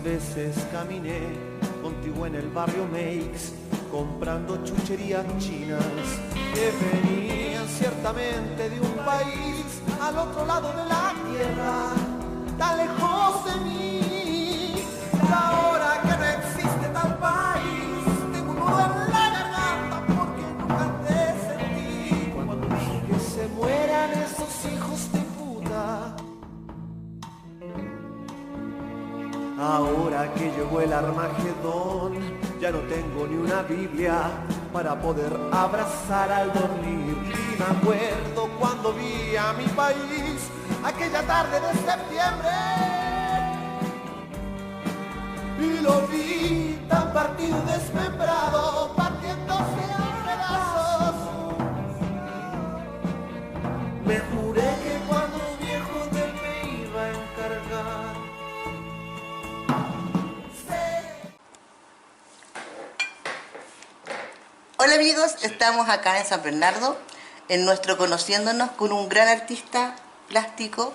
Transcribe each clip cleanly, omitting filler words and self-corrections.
¿Cuántas veces caminé contigo en el barrio Meix, comprando chucherías chinas que venían ciertamente de un país al otro lado de la tierra, tan lejos de mí? Y ahora que no existe tal país, tengo un nudo en la garganta porque nunca te sentí. Cuando dije que se mueran esos hijos de puta. Ahora que llegó el Armagedón, ya no tengo ni una Biblia para poder abrazar al dormir. Y me acuerdo cuando vi a mi país aquella tarde de septiembre, y lo vi tan partido y desmembrado, partiéndose a pedazos. Me juré que cuando viejo de él me iba a encargar. Hola amigos, estamos acá en San Bernardo, en nuestro Conociéndonos, con un gran artista plástico,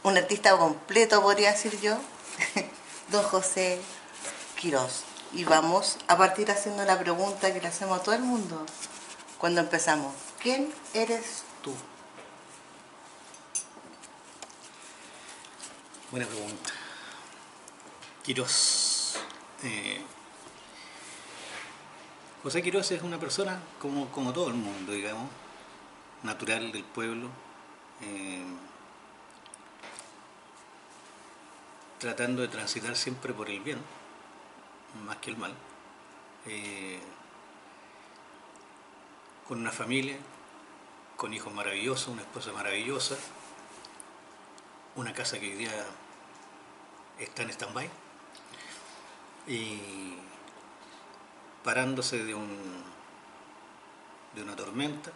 un artista completo podría decir yo, don José Quirós. Y vamos a partir haciendo la pregunta que le hacemos a todo el mundo cuando empezamos. ¿Quién eres tú? Buena pregunta. Quirós. José Quirós es una persona como todo el mundo, digamos, natural del pueblo, tratando de transitar siempre por el bien, más que el mal, con una familia, con hijos maravillosos, una esposa maravillosa, una casa que hoy día está en stand-by, y parándose de una tormenta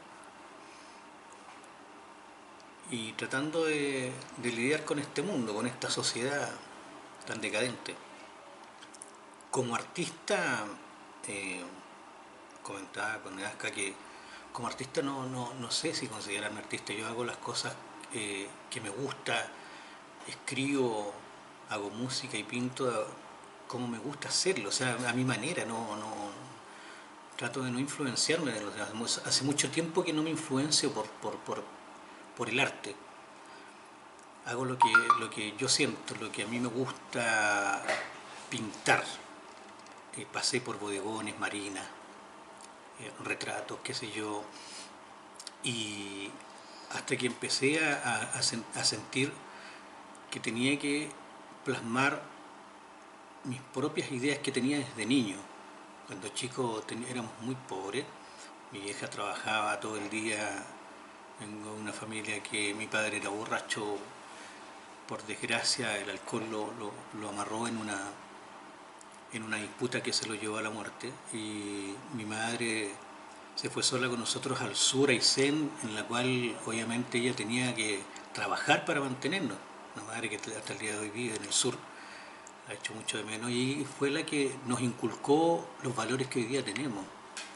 y tratando de lidiar con este mundo, con esta sociedad tan decadente. Como artista, comentaba con Edasca que como artista no sé si considerarme artista. Yo hago las cosas que me gusta, escribo, hago música y pinto como me gusta hacerlo, o sea, a mi manera, trato de no influenciarme de los demás. Hace mucho tiempo que no me influencio por el arte. Hago lo que yo siento, lo que a mí me gusta pintar. Pasé por bodegones, marinas, retratos, qué sé yo, y hasta que empecé a sentir que tenía que plasmar mis propias ideas que tenía desde niño. Cuando chico éramos muy pobres, mi vieja trabajaba todo el día, vengo de una familia que mi padre era borracho, por desgracia el alcohol lo amarró en una disputa que se lo llevó a la muerte, y mi madre se fue sola con nosotros al sur, a Aysén, en la cual obviamente ella tenía que trabajar para mantenernos. Una madre que hasta el día de hoy vive en el sur, ha hecho mucho de menos, y fue la que nos inculcó los valores que hoy día tenemos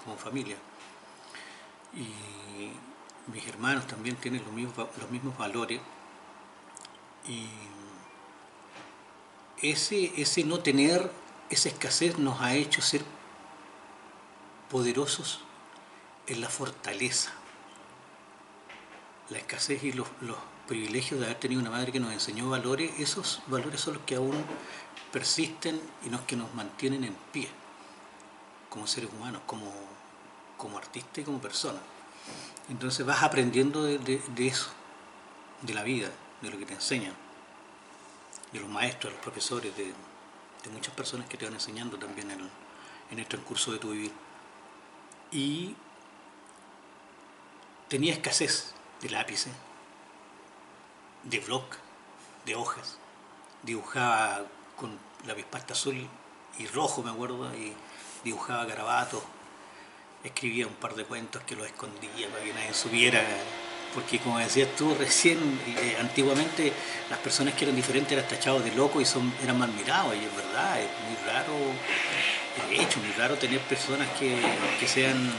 como familia. Y mis hermanos también tienen los mismos valores, y ese no tener, esa escasez nos ha hecho ser poderosos en la fortaleza. La escasez y los privilegios de haber tenido una madre que nos enseñó valores, esos valores son los que aún persisten y los que nos mantienen en pie como seres humanos, como artistas y como personas. Entonces vas aprendiendo de eso, de la vida, de lo que te enseñan, de los maestros, de los profesores, de muchas personas que te van enseñando también en el transcurso de tu vivir. Y tenía escasez de lápices, de bloc, de hojas. Dibujaba con lápiz-pasta azul y rojo, me acuerdo, y dibujaba garabatos, escribía un par de cuentos que los escondía para que nadie supiera, porque como decías tú recién, antiguamente las personas que eran diferentes eran tachados de locos y eran mal mirados, y es verdad, es muy raro, de hecho, muy raro tener personas que sean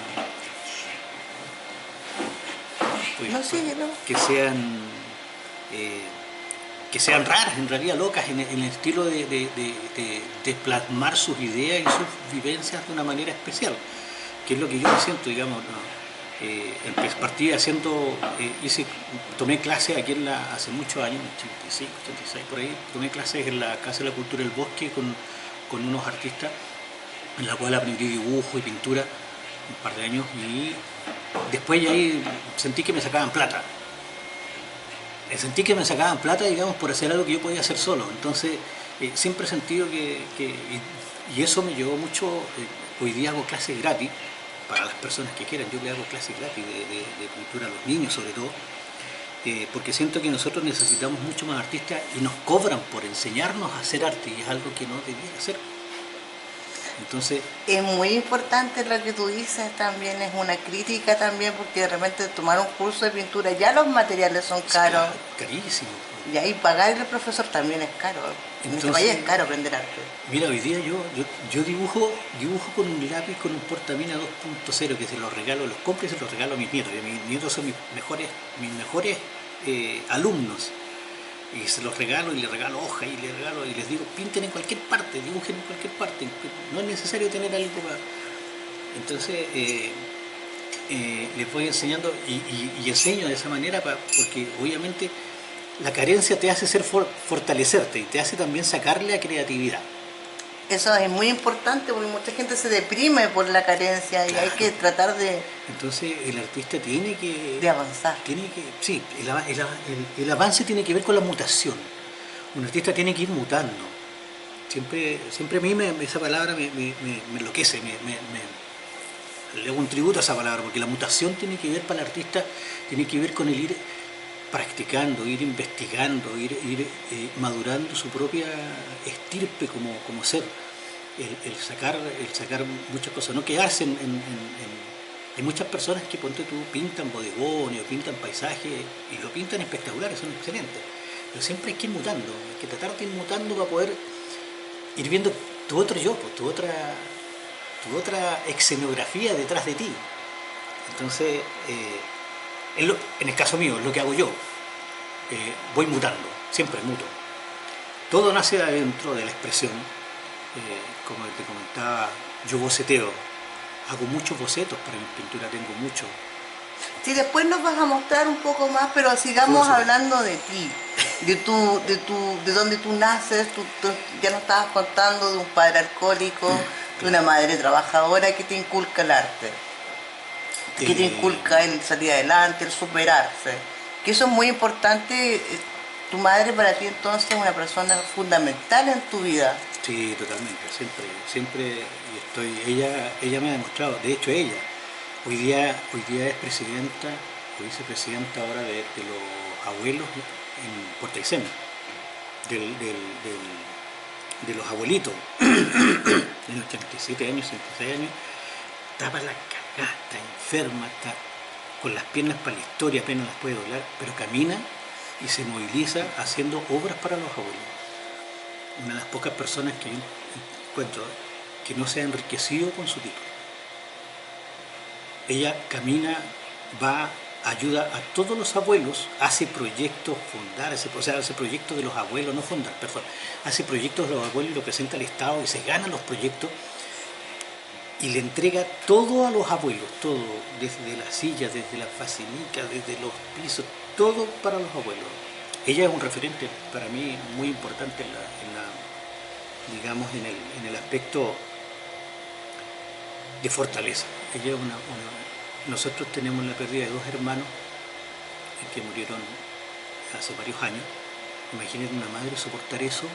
que sean raras, en realidad locas, en el estilo de plasmar sus ideas y sus vivencias de una manera especial, que es lo que yo me siento, digamos, ¿no? Partí haciendo, tomé clases aquí hace muchos años, 85, 86, por ahí, tomé clases en la Casa de la Cultura del Bosque con unos artistas, en la cual aprendí dibujo y pintura un par de años, y después ya ahí sentí que me sacaban plata. Sentí que me sacaban plata, digamos, por hacer algo que yo podía hacer solo. Entonces, siempre he sentido y eso me llevó mucho. Hoy día hago clases gratis para las personas que quieran. Yo le hago clases gratis de pintura a los niños, sobre todo, porque siento que nosotros necesitamos mucho más artistas y nos cobran por enseñarnos a hacer arte, y es algo que no debiera hacer. Entonces, es muy importante lo que tú dices, también es una crítica también, porque de repente tomar un curso de pintura, ya los materiales son caros. Carísimo. Y ahí pagar al profesor también es caro. En este país es caro aprender arte. Mira, hoy día yo dibujo con un lápiz con un portamina 2.0 que se los regalo, los compro y se los regalo a mis nietos. Y mis nietos son mis mejores alumnos. Y se los regalo y les regalo hoja y les digo, pinten en cualquier parte, dibujen en cualquier parte, no es necesario tener algo para... Entonces les voy enseñando y enseño de esa manera porque obviamente la carencia te hace fortalecerte y te hace también sacarle a creatividad. Eso es muy importante porque mucha gente se deprime por la carencia, claro. Y hay que tratar de... Entonces el artista tiene que... De avanzar. Sí, el avance tiene que ver con la mutación. Un artista tiene que ir mutando. Siempre a mí esa palabra me enloquece, le hago un tributo a esa palabra, porque la mutación tiene que ver para el artista, tiene que ver con el ir practicando, ir investigando, ir madurando su propia estirpe como ser, el sacar muchas cosas, no quedarse hay muchas personas que, ponte tú, pintan bodegones o pintan paisajes y lo pintan espectaculares, son excelentes, pero siempre hay que ir mutando, hay que tratar de ir mutando para poder ir viendo tu otro yo, tu otra escenografía detrás de ti. Entonces, en el caso mío, es lo que hago yo. Voy mutando, siempre muto. Todo nace de adentro de la expresión. Como te comentaba, yo boceteo. Hago muchos bocetos para mi pintura, tengo mucho. Sí, después nos vas a mostrar un poco más, pero sigamos hablando de ti, de dónde tú naces. Tú ya nos estabas contando de un padre alcohólico, de una madre trabajadora que te inculca el arte. Que te inculca el salir adelante, el superarse. Que eso es muy importante. Tu madre para ti entonces es una persona fundamental en tu vida. Sí, totalmente. Siempre ella me ha demostrado. De hecho, ella hoy día es presidenta o vicepresidenta ahora de los abuelos en Puerto Aysén, de los abuelitos, en 87 años, 86 años, estaba la cagada, está enferma, está con las piernas para la historia, apenas las puede doblar, pero camina y se moviliza haciendo obras para los abuelos. Una de las pocas personas que yo encuentro que no se ha enriquecido con su título. Ella camina, va, ayuda a todos los abuelos, hace proyectos, hace proyectos de los abuelos, hace proyectos de los abuelos y lo presenta al Estado y se ganan los proyectos y le entrega todo a los abuelos, todo, desde las sillas, desde las facinicas, desde los pisos, todo para los abuelos. Ella es un referente para mí muy importante digamos, en el aspecto de fortaleza. Ella es nosotros tenemos la pérdida de 2 hermanos que murieron hace varios años. Imagínate una madre soportar eso.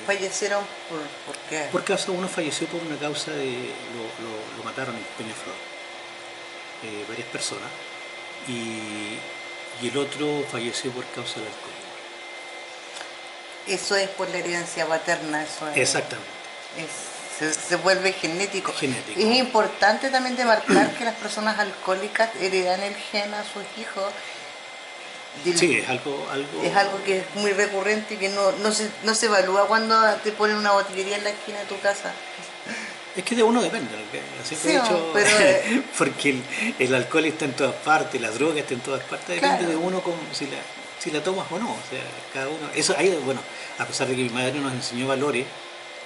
¿Fallecieron por qué? Por causa, uno falleció por una causa lo mataron en Peñaflor, varias personas, y el otro falleció por causa del alcohol. Eso es por la herencia paterna, eso es. Exactamente. Se vuelve genético. Genético. Es importante también demarcar que las personas alcohólicas heredan el gen a sus hijos. Sí, es algo... Es algo que es muy recurrente y que no se evalúa cuando te ponen una botillería en la esquina de tu casa. Es que de uno depende, siempre he dicho, pero, porque el alcohol está en todas partes, la droga está en todas partes, depende de uno si si la tomas o no. O sea, cada uno. Eso ahí, bueno, a pesar de que mi madre nos enseñó valores,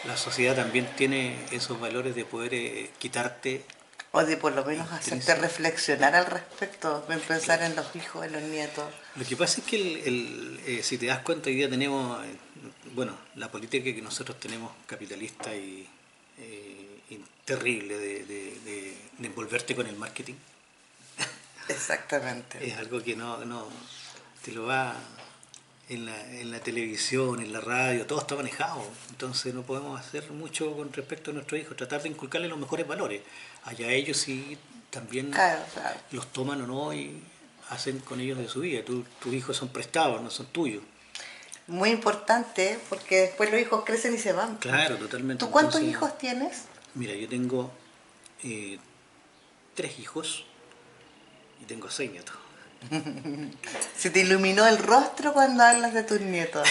la sociedad también tiene esos valores de poder quitarte. O de por lo menos hacerte Intrínseco. reflexionar al respecto, en pensar Claro. en los hijos, en los nietos. Lo que pasa es que si te das cuenta, hoy día tenemos, bueno, la política que nosotros tenemos capitalista y terrible de envolverte con el marketing. Exactamente. Es algo que no te lo va en la televisión, en la radio, todo está manejado. Entonces no podemos hacer mucho con respecto a nuestros hijos, tratar de inculcarles los mejores valores. Allá ellos sí también Claro, claro. los toman o no y hacen con ellos de su vida. Tus hijos son prestados, no son tuyos. Muy importante porque después los hijos crecen y se van. Claro, totalmente. ¿Tú cuántos Entonces, hijos tienes? mira, yo tengo 3 hijos y tengo 6 nietos. Se te iluminó el rostro cuando hablas de tus nietos.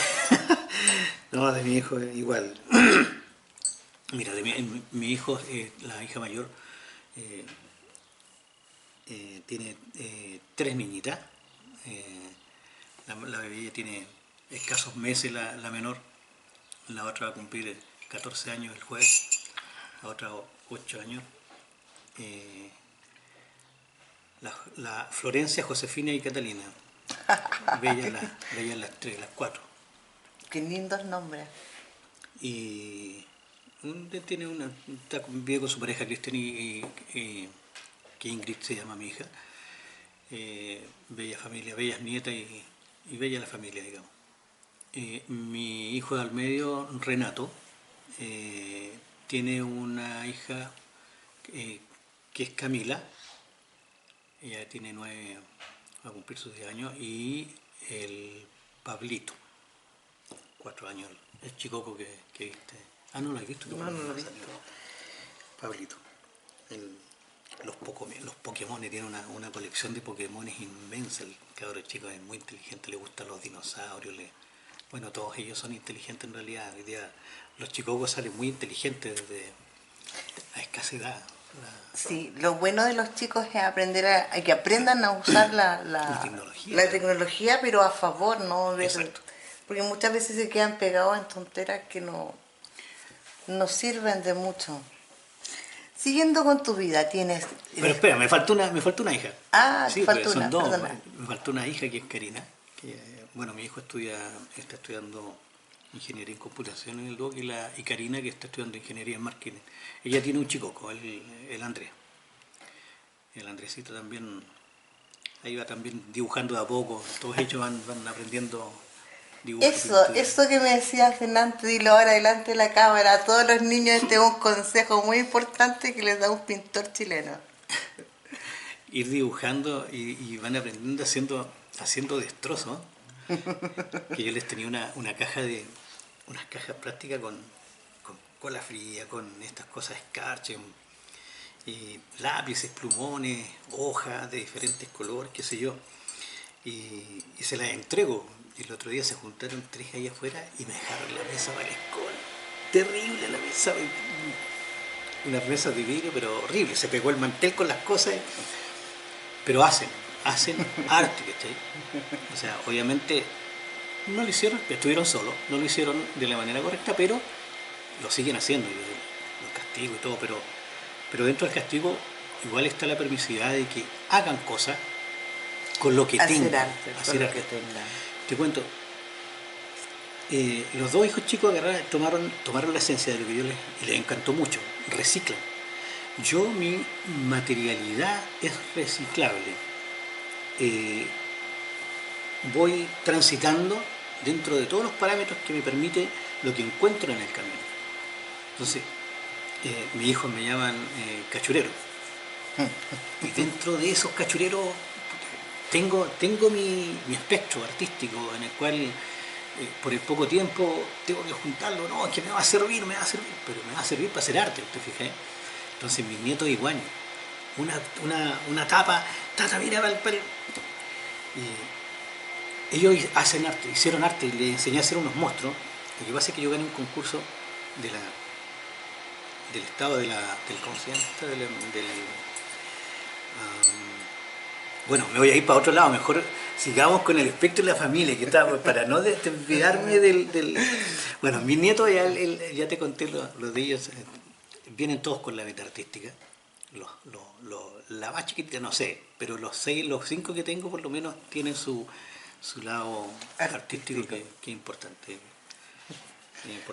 No, de mi hijo igual. Mira, mi hijo, la hija mayor, eh, tiene 3 niñitas. La bebé tiene escasos meses, la menor. La otra va a cumplir 14 años el jueves. La otra 8 años. La Florencia, Josefina y Catalina. Bellas las 3, las 4. Qué lindos nombres. Y tiene vive con su pareja Cristian que Ingrid se llama mi hija. Bella familia, bellas nietas y bella la familia, digamos. Mi hijo de al medio, Renato, tiene una hija que es Camila. Ella tiene 9, va a cumplir sus 10 años. Y el Pablito, 4 años, el chicoco que viste. Ah, no lo has visto. No, no lo he visto. Pablito. Los Pokémon, tiene una colección de Pokémon inmensa. El cabrón chico es muy inteligente, le gustan los dinosaurios. Bueno, todos ellos son inteligentes en realidad. Hoy día los chicocos salen muy inteligentes desde a escasa edad. Sí, lo bueno de los chicos es aprender a que aprendan a usar la tecnología, pero a favor, ¿no? Exacto. Porque muchas veces se quedan pegados en tonteras que no sirven de mucho. Siguiendo con tu vida, tienes... Pero espera, me faltó una hija. Ah, Sí, faltó pues son una, dos. perdona. Me faltó una hija que es Karina. Bueno, mi hijo está estudiando ingeniería en computación en el DOC y Karina que está estudiando ingeniería en marketing. Ella tiene un chicoco, el Andrés. El Andresito también, ahí va también dibujando de a poco. Todos ellos van aprendiendo dibujo. Eso que me decías delante, dilo ahora delante de la cámara, a todos los niños este es un consejo muy importante que les da un pintor chileno. Ir dibujando y van aprendiendo haciendo destrozos. Que yo les tenía unas cajas plásticas con cola fría, con estas cosas escarcha, y lápices, plumones, hojas de diferentes colores, qué sé yo, y se las entrego. Y el otro día se juntaron 3 ahí afuera y me dejaron la mesa para el escolar. Terrible la mesa, una mesa de vidrio, pero horrible. Se pegó el mantel con las cosas, pero hacen arte, ¿cachai? O sea, obviamente no lo hicieron, estuvieron solos, no lo hicieron de la manera correcta, pero lo siguen haciendo. Yo los castigo y todo, pero dentro del castigo igual está la permisividad de que hagan cosas con lo que tengan. Hacer arte. Te cuento, los 2 hijos chicos tomaron la esencia de lo que yo les encantó mucho, reciclan. Yo, mi materialidad es reciclable. Voy transitando dentro de todos los parámetros que me permite lo que encuentro en el camino. Entonces, mis hijos me llaman cachurero. Y dentro de esos cachureros tengo mi espectro artístico en el cual por el poco tiempo tengo que juntarlo. No, es que me va a servir, pero me va a servir para hacer arte, ¿te fijas? Entonces mis nietos igual, una tapa, mira para el... Y ellos hacen arte, hicieron arte y les enseñé a hacer unos monstruos. Lo que pasa es que yo gané un concurso del estado ¿cómo se llama? Bueno, me voy a ir para otro lado, mejor sigamos con el espectro de la familia, que está, para no olvidarme Bueno, mis nietos, ya te conté los de ellos, vienen todos con la beta artística. La más chiquitita no sé, pero los cinco que tengo por lo menos tienen su lado artístico que es importante.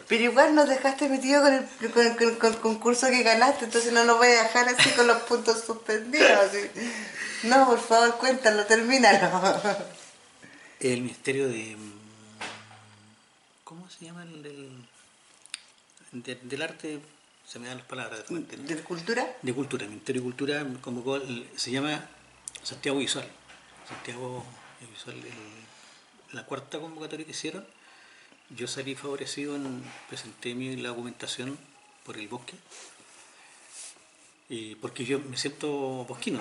Pero igual nos dejaste metido con el concurso que ganaste, entonces no nos voy a dejar así con los puntos suspendidos. Así. No, por favor, cuéntalo, termínalo. El Ministerio de... ¿Cómo se llama? Del arte, se me dan las palabras. ¿De cultura? De Cultura, el Ministerio de Cultura convocó, se llama Santiago Visual. Santiago Visual, la cuarta convocatoria que hicieron. Yo salí favorecido, presenté la documentación por el bosque, porque yo me siento bosquino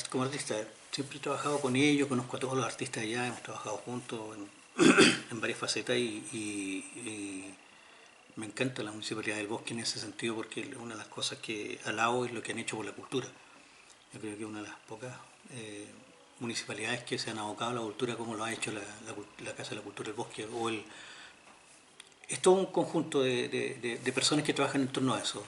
como artista. Siempre he trabajado con ellos, conozco a todos los artistas allá, hemos trabajado juntos en varias facetas y me encanta la Municipalidad del Bosque en ese sentido, porque una de las cosas que alabo es lo que han hecho por la cultura. Yo creo que es una de las pocas municipalidades que se han abocado a la cultura como lo ha hecho la Casa de la Cultura del Bosque es todo un conjunto de personas que trabajan en torno a eso.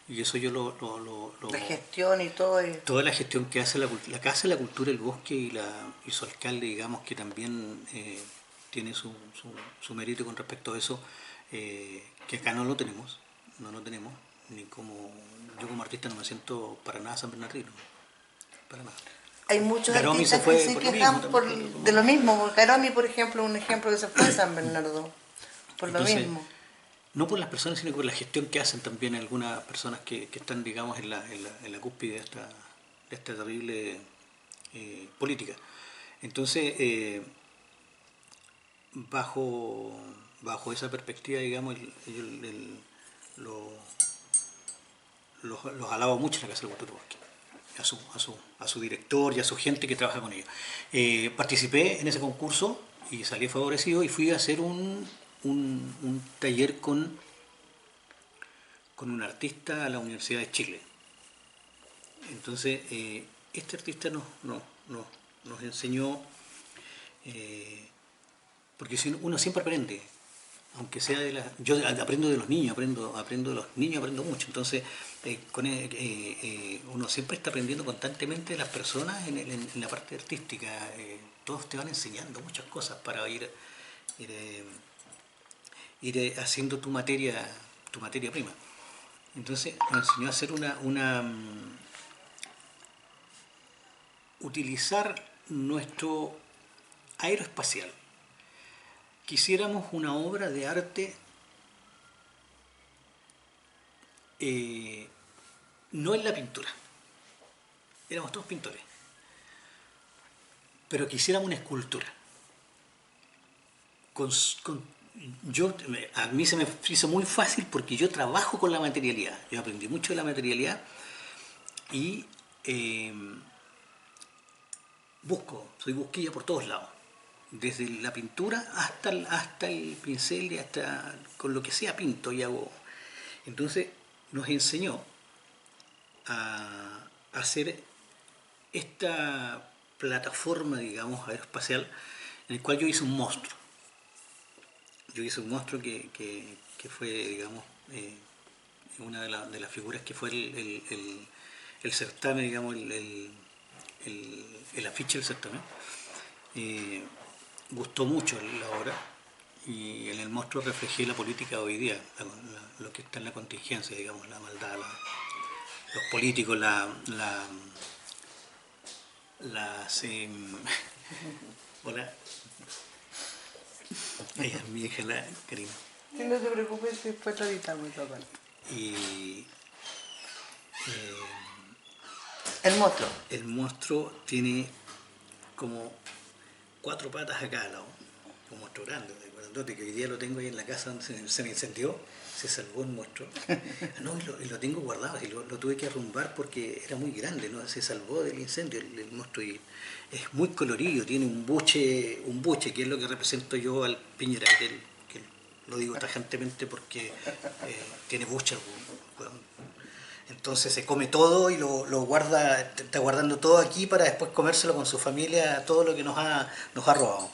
Y eso yo la gestión y todo. Toda la gestión que hace la Casa de la Cultura del Bosque y su alcalde, digamos, que también tiene su mérito con respecto a eso, que acá no lo tenemos, yo como artista no me siento para nada San Bernardino, para nada. Hay muchos Garomi artistas se fue que se quejan de lo mismo. Garomi, por ejemplo, un ejemplo que se fue a San Bernardo. Entonces, lo mismo. No por las personas, sino por la gestión que hacen también algunas personas que están, digamos, en la cúspide de esta terrible política. Entonces, bajo esa perspectiva, digamos, los alabo mucho en la Casa de la Cultura Bosque, a su director y a su gente que trabaja con ellos. Participé en ese concurso y salí favorecido y fui a hacer un taller con un artista a la Universidad de Chile. Entonces, este artista nos enseñó, porque uno siempre aprende, aunque sea yo aprendo de los niños, aprendo de los niños, aprendo mucho. Entonces, uno siempre está aprendiendo constantemente de las personas en la parte artística. Todos te van enseñando muchas cosas para ir haciendo tu materia prima. Entonces nos enseñó a hacer utilizar nuestro aeroespacial. Quisiéramos una obra de arte no en la pintura. Éramos todos pintores. Pero quisiéramos una escultura. A mí se me hizo muy fácil porque yo trabajo con la materialidad. Yo aprendí mucho de la materialidad y soy busquilla por todos lados. Desde la pintura hasta el pincel y hasta con lo que sea pinto y hago. Entonces nos enseñó a hacer esta plataforma, digamos, aeroespacial, en el cual yo hice un monstruo. Yo hice un monstruo que fue, digamos, una de las figuras que fue el certamen, digamos, el afiche del certamen. Gustó mucho la obra y en el monstruo reflejé la política de hoy día, lo que está en la contingencia, digamos, la maldad, los políticos, hola. Ella es mi hija, Karina. Sí, no te preocupes, después lo editamos esa parte. Y el monstruo. El monstruo tiene como 4 patas a cada lado. Un monstruo grande, que hoy día lo tengo ahí en la casa donde se me incendió, se salvó el monstruo. No, y lo tengo guardado, y lo tuve que arrumbar porque era muy grande, ¿no? Se salvó del incendio el monstruo y es muy colorido, tiene un buche que es lo que represento yo al Piñera, que lo digo tajantemente porque tiene buche. Entonces se come todo y lo guarda, está guardando todo aquí para después comérselo con su familia, todo lo que nos ha robado.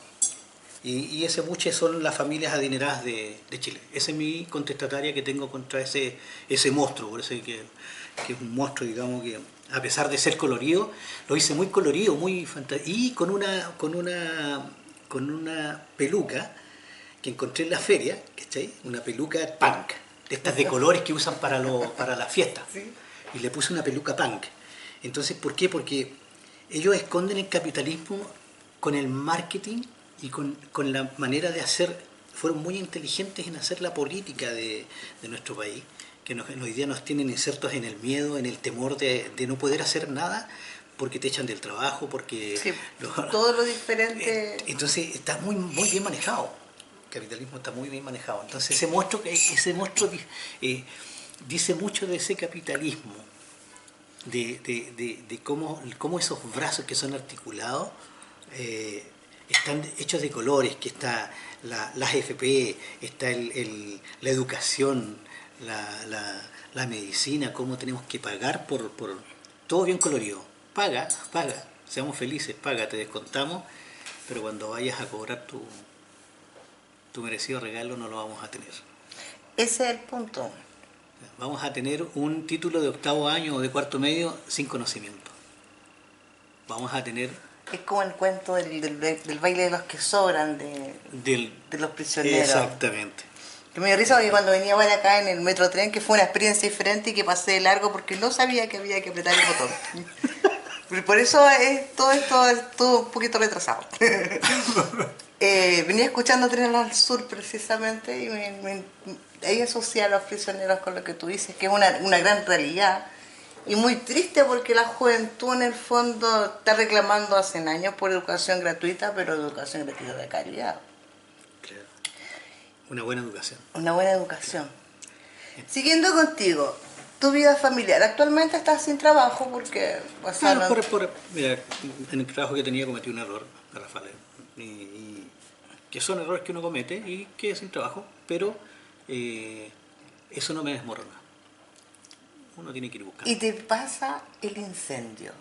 Y ese buche son las familias adineradas de Chile. Esa es mi contestataria que tengo contra ese monstruo, por eso que es un monstruo, digamos, que a pesar de ser colorido, lo hice muy colorido, muy fantástico, y con una peluca que encontré en la feria, ¿cachai? Una peluca punk, de estas de colores que usan para las fiestas. Sí. Y le puse una peluca punk. Entonces, ¿por qué? Porque ellos esconden el capitalismo con el marketing y con la manera de hacer, fueron muy inteligentes en hacer la política de nuestro país, que hoy día nos tienen insertos en el miedo, en el temor de no poder hacer nada, porque te echan del trabajo, porque... Sí, todo lo diferente... Entonces está muy, muy bien manejado. El capitalismo está muy bien manejado. Entonces ese monstruo dice mucho de ese capitalismo, de cómo esos brazos que son articulados están hechos de colores, que está las FP, está la educación, la medicina, cómo tenemos que pagar por todo bien colorido. Paga, seamos felices, paga, te descontamos, pero cuando vayas a cobrar tu merecido regalo no lo vamos a tener. Ese es el punto. Vamos a tener un título de octavo año o de cuarto medio sin conocimiento. Vamos a tener... Es como el cuento del baile de los que sobran, de los prisioneros. Exactamente. Que me dio risa porque cuando venía para acá en el metro tren, que fue una experiencia diferente y que pasé de largo porque no sabía que había que apretar el botón. Por eso todo esto estuvo un poquito retrasado. Venía escuchando Tren al Sur precisamente y ahí asocié a los prisioneros con lo que tú dices, que es una gran realidad. Y muy triste porque la juventud en el fondo está reclamando hace años por educación gratuita, pero educación gratuita de calidad. Claro. Una buena educación. Una buena educación. Siguiendo contigo, tu vida familiar. Actualmente estás sin trabajo porque... Mira, en el trabajo que tenía cometí un error, Rafael. Y que son errores que uno comete y que es sin trabajo, pero eso no me desmorona. Uno tiene que ir buscando. Y te pasa el incendio.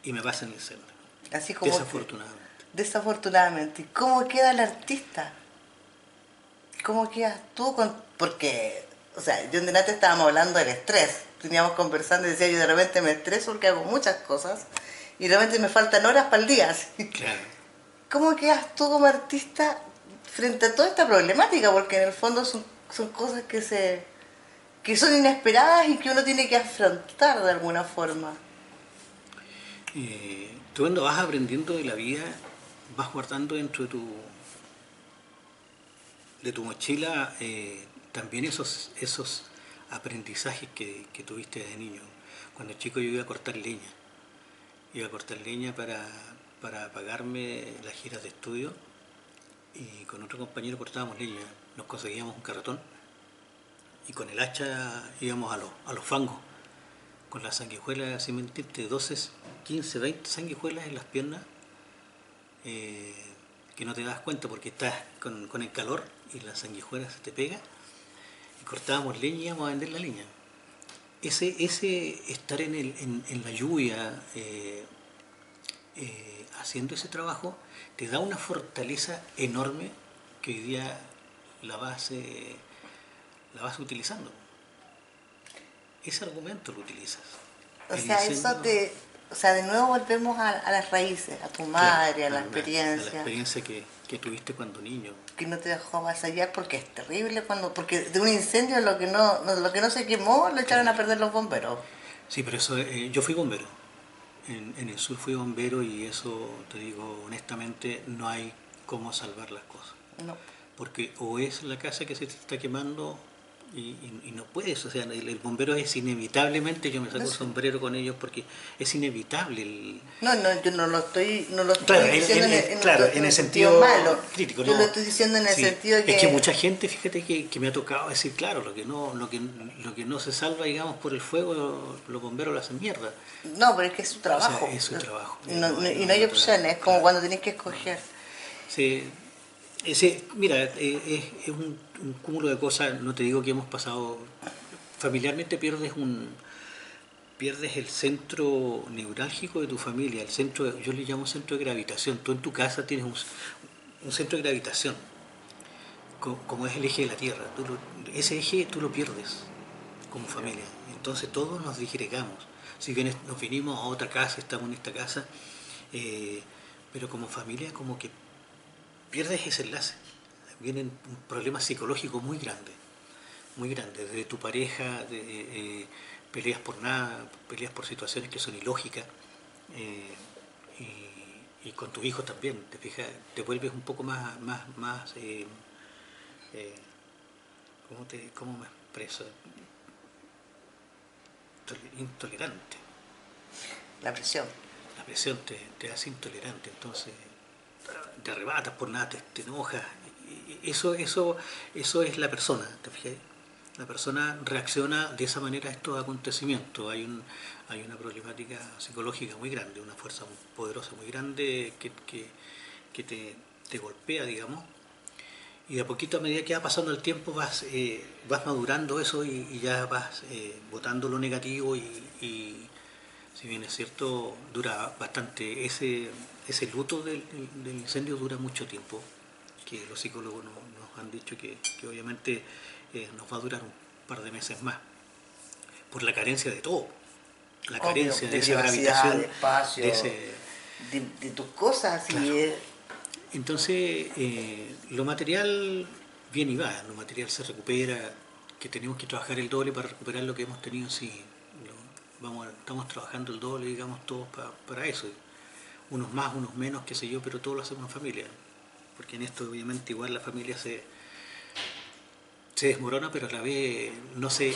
Y me pasa el incendio. Así como desafortunadamente. Desafortunadamente. ¿Y cómo queda el artista? ¿Cómo quedas tú porque, o sea, yo en delante estábamos hablando del estrés. Teníamos conversando y decía, yo de repente me estreso porque hago muchas cosas y de repente me faltan horas para el día. ¿Sí? Claro. ¿Cómo quedas tú como artista frente a toda esta problemática? Porque en el fondo son cosas que son inesperadas y que uno tiene que afrontar de alguna forma. Tú cuando vas aprendiendo de la vida, vas guardando dentro de tu mochila también esos aprendizajes que tuviste desde niño. Cuando chico yo iba a cortar leña. Iba a cortar leña para pagarme las giras de estudio y con otro compañero cortábamos leña. Nos conseguíamos un carretón y con el hacha íbamos a los fangos con las sanguijuelas, sin mentirte, 12, 15, 20 sanguijuelas en las piernas que no te das cuenta porque estás con el calor y la sanguijuela se te pega y cortábamos leña y íbamos a vender la leña. Ese estar en la lluvia haciendo ese trabajo te da una fortaleza enorme que hoy día la vas utilizando. Ese argumento lo utilizas. O sea, de nuevo volvemos a las raíces, a tu madre, claro, a la experiencia. A la experiencia que tuviste cuando niño. Que no te dejó avasallar porque es terrible porque de un incendio lo que no se quemó lo echaron a perder los bomberos. Sí, pero eso, yo fui bombero. En el sur fui bombero y eso, te digo honestamente, no hay cómo salvar las cosas. No. Porque o es la casa que se te está quemando y no puedes, o sea, el bombero es inevitablemente, yo me saco el sombrero con ellos porque es inevitable. No, yo no lo estoy Claro, diciendo en el sentido malo. Crítico. Yo No. lo estoy diciendo en el sentido de que... Es que mucha gente, fíjate que me ha tocado decir, claro, lo que no se salva, digamos, por el fuego, los bomberos lo hacen mierda. No, pero es que es su trabajo. O sea, es su trabajo. Y no hay opciones, es como claro. cuando tenés que escoger. Sí. Mira, es un cúmulo de cosas, no te digo que hemos pasado, familiarmente pierdes pierdes el centro neurálgico de tu familia, el centro, yo le llamo centro de gravitación. Tú en tu casa tienes un centro de gravitación, como es el eje de la Tierra. Ese eje tú lo pierdes como familia. Entonces todos nos disgregamos. Si bien nos vinimos a otra casa, estamos en esta casa, pero como familia como que pierdes ese enlace. Vienen problemas psicológicos muy grandes, desde tu pareja, peleas por nada, peleas por situaciones que son ilógicas, y con tus hijos también, te fijas, te vuelves un poco más ¿cómo me expreso? Intolerante. La presión. La presión te hace intolerante, entonces te arrebatas por nada, te enojas. Eso es la persona, ¿te fijas? La persona reacciona de esa manera a estos acontecimientos. Hay una problemática psicológica muy grande, una fuerza poderosa muy grande que te golpea, digamos. Y de a poquito, a medida que va pasando el tiempo, vas madurando eso y ya vas botando lo negativo y si bien es cierto, dura bastante. Ese luto del incendio dura mucho tiempo, que los psicólogos nos han dicho que obviamente nos va a durar un par de meses más, por la carencia de todo, la Obvio, carencia de de esa privacidad, gravitación, de espacio, de ese... de tus cosas. Claro. Y Entonces, lo material viene y va, lo material se recupera, que tenemos que trabajar el doble para recuperar lo que hemos tenido, sí, estamos trabajando el doble, digamos, todos para eso, unos más, unos menos, qué sé yo, pero todos lo hacemos en familia, porque en esto obviamente igual la familia se desmorona, pero a la vez no se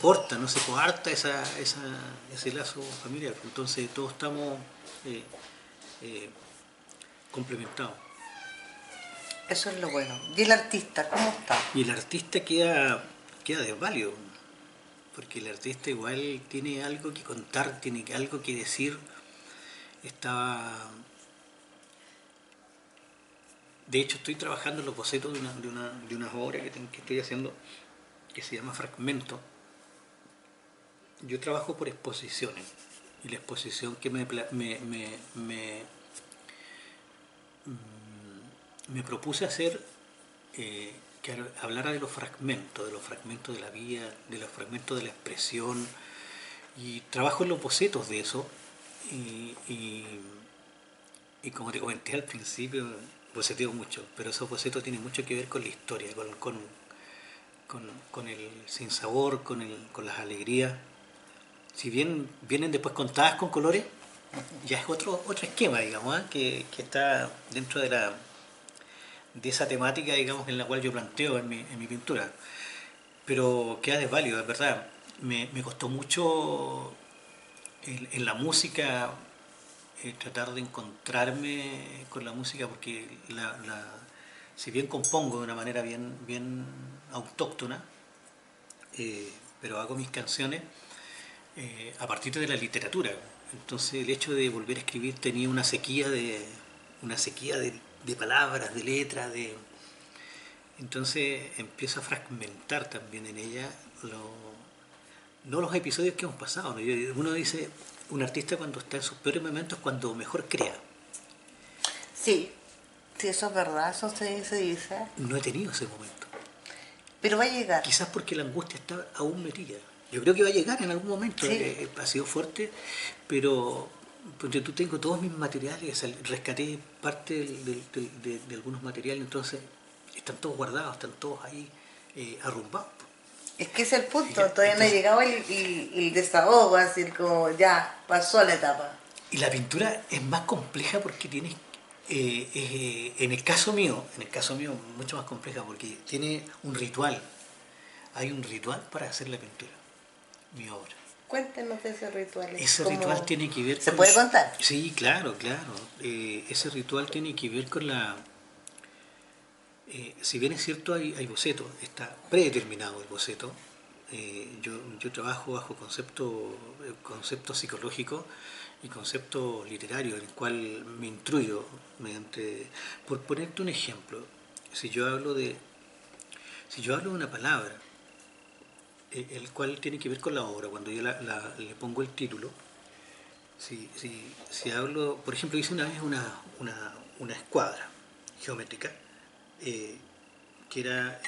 corta, no se coarta ese lazo familiar, entonces todos estamos complementados. eso es lo bueno. ¿Y el artista cómo está? Y el artista queda desválido, porque el artista igual tiene algo que contar, tiene algo que decir. De hecho, estoy trabajando en los bocetos de una obra que estoy haciendo, que se llama Fragmento. Yo trabajo por exposiciones, y la exposición que me propuse hacer, que hablara de los fragmentos de la vida, de los fragmentos de la expresión, y trabajo en los bocetos de eso, y como te comenté al principio, boceteo mucho, pero esos bocetos tienen mucho que ver con la historia, con el sinsabor, con las alegrías. Si bien vienen después contadas con colores, ya es otro esquema, digamos, que está dentro de esa temática, digamos, en la cual yo planteo en mi pintura. Pero queda desválido, es verdad. Me costó mucho en la música tratar de encontrarme con la música, porque si bien compongo de una manera bien autóctona, pero hago mis canciones a partir de la literatura. Entonces el hecho de volver a escribir tenía una sequía de palabras, de letras, entonces empiezo a fragmentar también en ella no los episodios que hemos pasado. Uno dice, un artista cuando está en sus peores momentos es cuando mejor crea. Sí, sí, eso es verdad, eso se dice. No he tenido ese momento. Pero va a llegar. Quizás porque la angustia está aún metida. Yo creo que va a llegar en algún momento. Sí. Ha sido fuerte, pero porque tú tengo todos mis materiales, rescaté parte de algunos materiales, entonces están todos guardados, están todos ahí arrumbados. Es que ese es el punto, todavía no ha llegado el desahogo, así como ya pasó la etapa. Y la pintura es más compleja porque tienes, en el caso mío, mucho más compleja porque tiene un ritual. Hay un ritual para hacer la pintura, mi obra. Cuéntenos de ese ritual. Ese ritual tiene que ver con... ¿Se puede contar? Sí, claro. Ese ritual tiene que ver con la... si bien es cierto, hay bocetos, está predeterminado el boceto. Yo trabajo bajo conceptos psicológicos y conceptos literarios, en el cual me instruyo mediante... Por ponerte un ejemplo, si yo hablo de una palabra, el cual tiene que ver con la obra. Cuando yo le pongo el título, si hablo, por ejemplo, hice una vez una escuadra geométrica, que era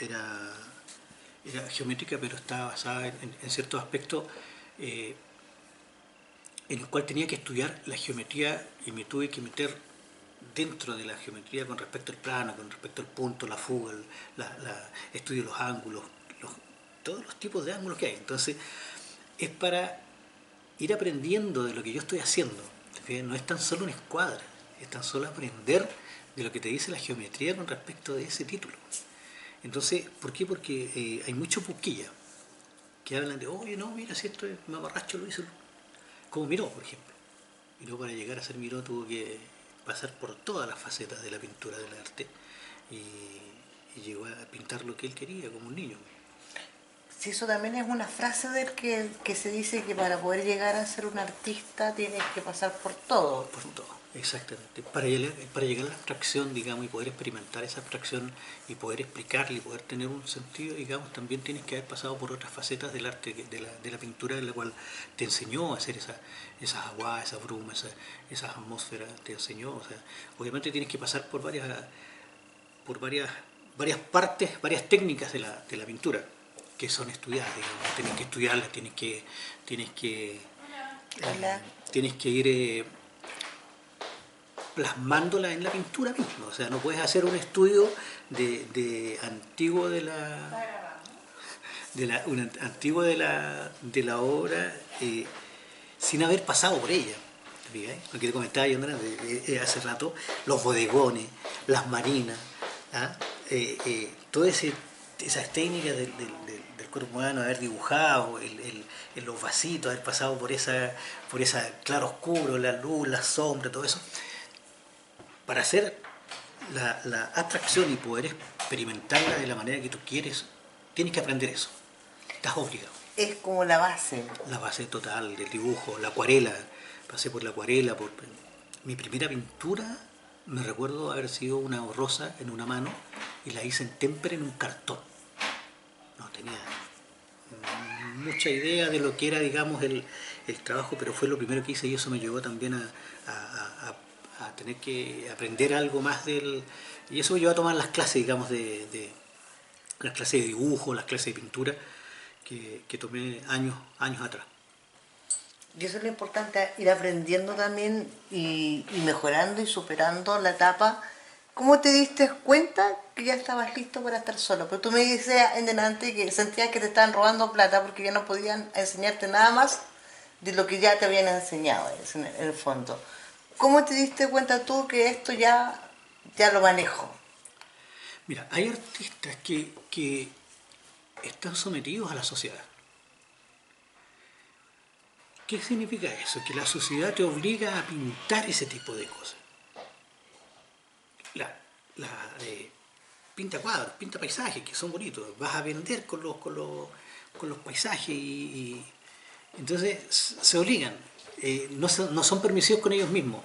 geométrica, pero estaba basada en ciertos aspectos en el cual tenía que estudiar la geometría, y me tuve que meter dentro de la geometría con respecto al plano, con respecto al punto, la fuga, estudio los ángulos, todos los tipos de ángulos que hay. Entonces, es para ir aprendiendo de lo que yo estoy haciendo. No es tan solo una escuadra, es tan solo aprender de lo que te dice la geometría con respecto de ese título. Entonces, ¿por qué? Porque hay muchos buquillas que hablan de, oye, no, mira, si esto es mamarracho, lo hizo. Como Miró, por ejemplo. Miró, para llegar a ser Miró, tuvo que pasar por todas las facetas de la pintura del arte y llegó a pintar lo que él quería, como un niño. Sí, eso también es una frase de él que se dice que para poder llegar a ser un artista tienes que pasar por todo. Por todo, exactamente. Para llegar a la abstracción, digamos, y poder experimentar esa abstracción y poder explicarle y poder tener un sentido, digamos, también tienes que haber pasado por otras facetas del arte, de la pintura, en la cual te enseñó a hacer esas aguas, esas brumas, esas atmósferas, te enseñó. O sea, obviamente tienes que pasar por varias partes, varias técnicas de la pintura, que son estudiadas, digamos. Tienes que estudiarlas, tienes que ir plasmándola en la pintura misma. O sea, no puedes hacer un estudio antiguo de la obra sin haber pasado por ella. Lo que te comentaba yo hace rato, los bodegones, las marinas, ¿ah? Todas esas técnicas del cuerpo humano, haber dibujado en los vasitos, haber pasado por esa claro oscuro, la luz, la sombra, todo eso, para hacer la abstracción y poder experimentarla de la manera que tú quieres, tienes que aprender eso. Estás obligado. Es como la base. La base total del dibujo, la acuarela. Pasé por la acuarela. Mi primera pintura, me recuerdo haber sido una rosa en una mano y la hice en témpera en un cartón. No tenía mucha idea de lo que era, digamos, el trabajo, pero fue lo primero que hice y eso me llevó también a tener que aprender algo más y eso me llevó a tomar las clases, digamos, las clases de dibujo, las clases de pintura que tomé años atrás. Y eso es lo importante, ir aprendiendo también y mejorando y superando la etapa. ¿Cómo te diste cuenta que ya estabas listo para estar solo? Pero tú me dices en delante que sentías que te estaban robando plata porque ya no podían enseñarte nada más de lo que ya te habían enseñado en el fondo. ¿Cómo te diste cuenta tú que esto ya lo manejo? Mira, hay artistas que están sometidos a la sociedad. ¿Qué significa eso? Que la sociedad te obliga a pintar ese tipo de cosas. Pinta cuadros, pinta paisajes que son bonitos. Vas a vender con los paisajes y entonces se obligan. No son permisivos con ellos mismos.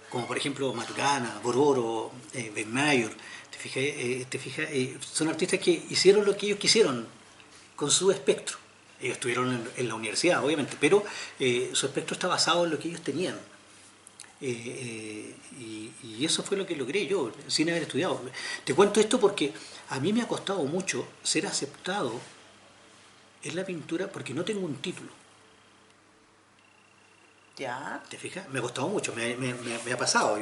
Como por ejemplo Maturana, Bororo, Ben Mayor. ¿Te fijas? Son artistas que hicieron lo que ellos quisieron con su espectro. Ellos estuvieron en la universidad, obviamente, pero su espectro está basado en lo que ellos tenían. Y eso fue lo que logré yo, sin haber estudiado. Te cuento esto porque a mí me ha costado mucho ser aceptado en la pintura porque no tengo un título. ¿Ya? ¿Te fijas? Me ha costado mucho, me ha pasado.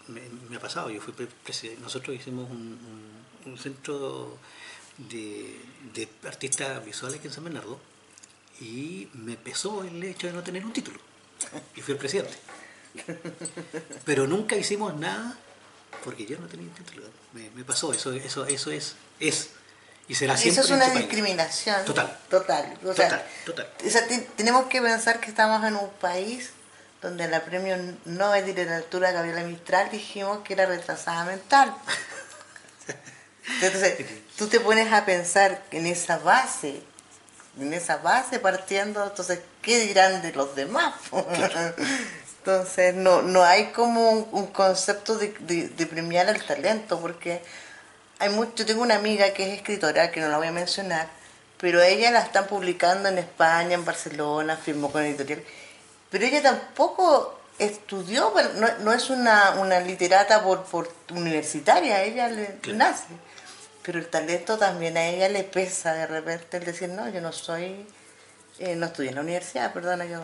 Me ha pasado, yo fui presidente. Nosotros hicimos un centro de artistas visuales aquí en San Bernardo y me pesó el hecho de no tener un título. Y fui el presidente. Pero nunca hicimos nada porque yo no tenía un título. Me pasó, eso es. Y será siempre. Eso es una discriminación. Total. O sea, tenemos que pensar que estamos en un país donde la premio Nobel de Literatura Gabriela Mistral dijimos que era retrasada mental. Entonces, tú te pones a pensar en esa base partiendo, entonces, ¿qué dirán de los demás? Claro. Entonces, no hay como un concepto de premiar el talento, porque yo tengo una amiga que es escritora, que no la voy a mencionar, pero a ella la están publicando en España, en Barcelona, firmó con editorial. Pero ella tampoco estudió, no es una literata por universitaria, ella Claro. nace. Pero el talento también a ella le pesa de repente el decir, no, yo no soy, no estudié en la universidad, perdona, yo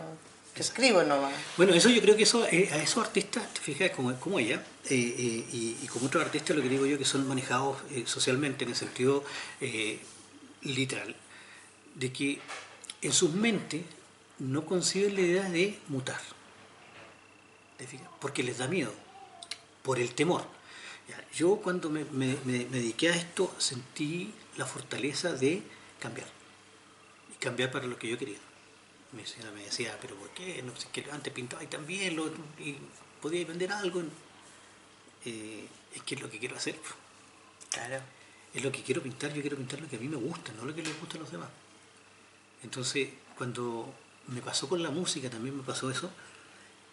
escribo nomás. Bueno, eso yo creo que eso, a esos artistas, te fijas, como ella, y como otros artistas, lo que digo yo, que son manejados socialmente en el sentido literal, de que en sus mentes no conciben la idea de mutar, ¿te fijas? Porque les da miedo, por el temor. Ya, yo cuando me dediqué a esto sentí la fortaleza de cambiar, y cambiar para lo que yo quería. Mi señora me decía, pero ¿por qué? No sé, que antes pintaba y también y podía vender algo. Es que es lo que quiero hacer. Claro. Es lo que quiero pintar, yo quiero pintar lo que a mí me gusta, no lo que les gusta a los demás. Entonces, cuando me pasó con la música, también me pasó eso,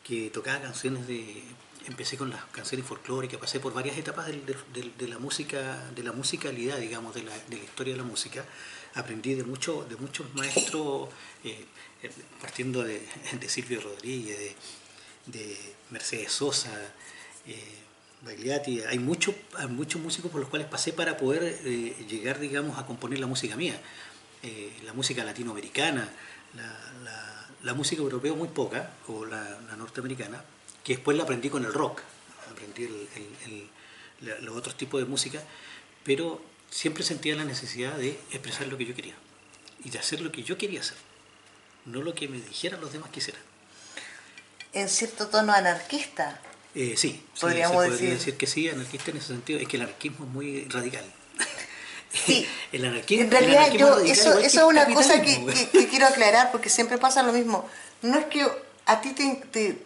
que tocaba canciones empecé con las canciones folclóricas, pasé por varias etapas de la música, de la musicalidad, digamos, de la historia de la música. Aprendí de muchos maestros, partiendo de Silvio Rodríguez, de Mercedes Sosa, Bagliati. Hay muchos músicos por los cuales pasé para poder llegar, digamos, a componer la música mía. La música latinoamericana, la música europea muy poca, o la norteamericana, que después la aprendí con el rock, aprendí los otros tipos de música, pero siempre sentía la necesidad de expresar lo que yo quería y de hacer lo que yo quería hacer, no lo que me dijeran los demás que hicieran. En cierto tono anarquista. Sí, Podríamos se podría decir. decir que sí, anarquista en ese sentido. Es que el anarquismo es muy radical. Sí, El anarquismo, en realidad el anarquismo radical, eso igual que es el una cosa capitalismo. que quiero aclarar porque siempre pasa lo mismo. No es que a ti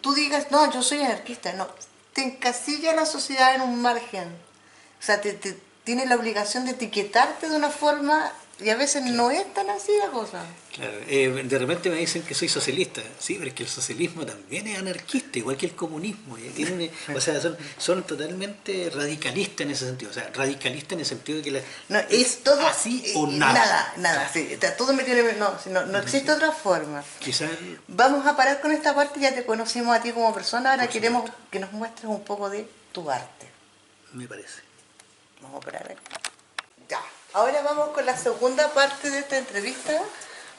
tú digas, no, yo soy anarquista, no. Te encasilla la sociedad en un margen. O sea, tiene la obligación de etiquetarte de una forma y a veces no es tan así la cosa. Claro, de repente me dicen que soy socialista. Sí, pero es que el socialismo también es anarquista, igual que el comunismo. O sea, son totalmente radicalistas en ese sentido. O sea, radicalistas en el sentido de que No, es todo, así o nada. Nada, sí, está todo metido en no existe otra forma. Quizás, Vamos a parar con esta parte, ya te conocimos a ti como persona, ahora Por queremos supuesto. que nos muestres un poco de tu arte. me parece. Vamos a parar aquí. Ya. Ahora vamos con la segunda parte de esta entrevista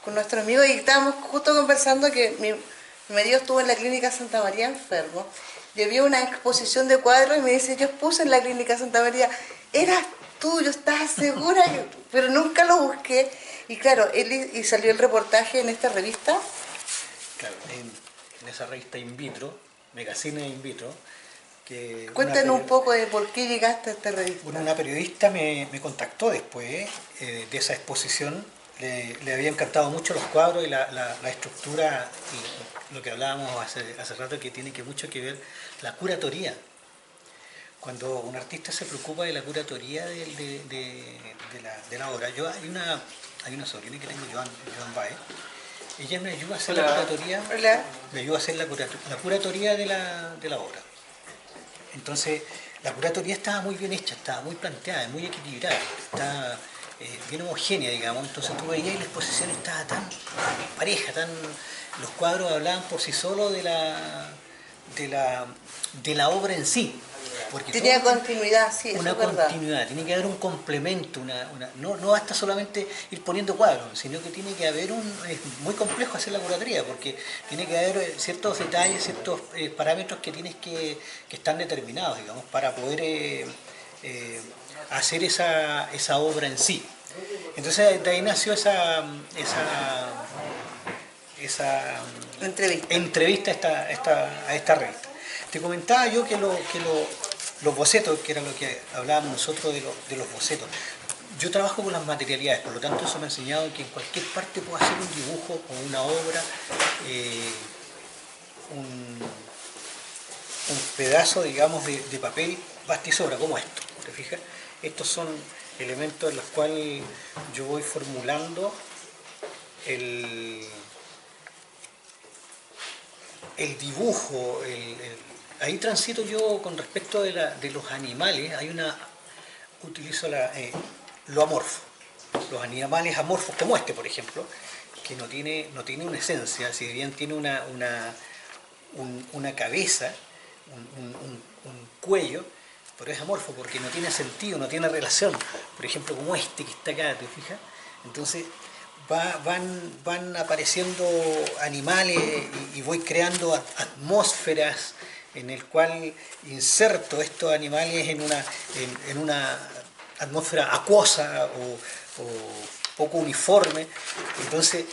con nuestro amigo y estábamos justo conversando que mi marido estuvo en la clínica Santa María enfermo y había una exposición de cuadros y me dice, yo puse en la clínica Santa María, eras tú, yo estaba segura, pero nunca lo busqué. Y claro, y salió el reportaje en esta revista. Claro, en esa revista In Vitro, Megacine In Vitro, que Cuéntanos un poco de por qué llegaste a esta revista. Bueno, una periodista me contactó después de esa exposición. Le había encantado mucho los cuadros y la estructura, y lo que hablábamos hace rato, que tiene mucho que ver la curatoría. Cuando un artista se preocupa de la curatoría de la obra. Hay una sobrina que tengo, Joan Baez. Ella me ayuda a hacer la curatoría. Hola. Me ayuda a hacer la curatoría de la obra. Entonces, la curatoría estaba muy bien hecha, estaba muy planteada, muy equilibrada, estaba bien homogénea, digamos. Entonces tú veías y la exposición estaba tan pareja, los cuadros hablaban por sí solos de la obra en sí. Porque Tenía todo continuidad, sí, eso una es verdad. continuidad, tiene que haber un complemento, no basta solamente ir poniendo cuadros, sino que tiene que haber es muy complejo hacer la curatoría, porque tiene que haber ciertos detalles, ciertos parámetros que tienes que están determinados, digamos, para poder hacer esa obra en sí. Entonces de ahí nació esa entrevista a esta revista. Te comentaba yo que los bocetos, que era lo que hablábamos nosotros de los bocetos. Yo trabajo con las materialidades, por lo tanto eso me ha enseñado que en cualquier parte puedo hacer un dibujo o una obra, un pedazo, digamos, de papel, basta y sobra, como esto, ¿te fijas? Estos son elementos en los cuales yo voy formulando el dibujo, ahí transito yo con respecto de los animales, utilizo lo amorfo. los animales amorfos como este, por ejemplo, que no tiene una esencia, si bien tiene una cabeza, un cuello, pero es amorfo porque no tiene sentido, no tiene relación. Por ejemplo, como este que está acá, ¿te fijas? Entonces van apareciendo animales y voy creando atmósferas en el cual inserto estos animales en una atmósfera acuosa o poco uniforme. Entonces,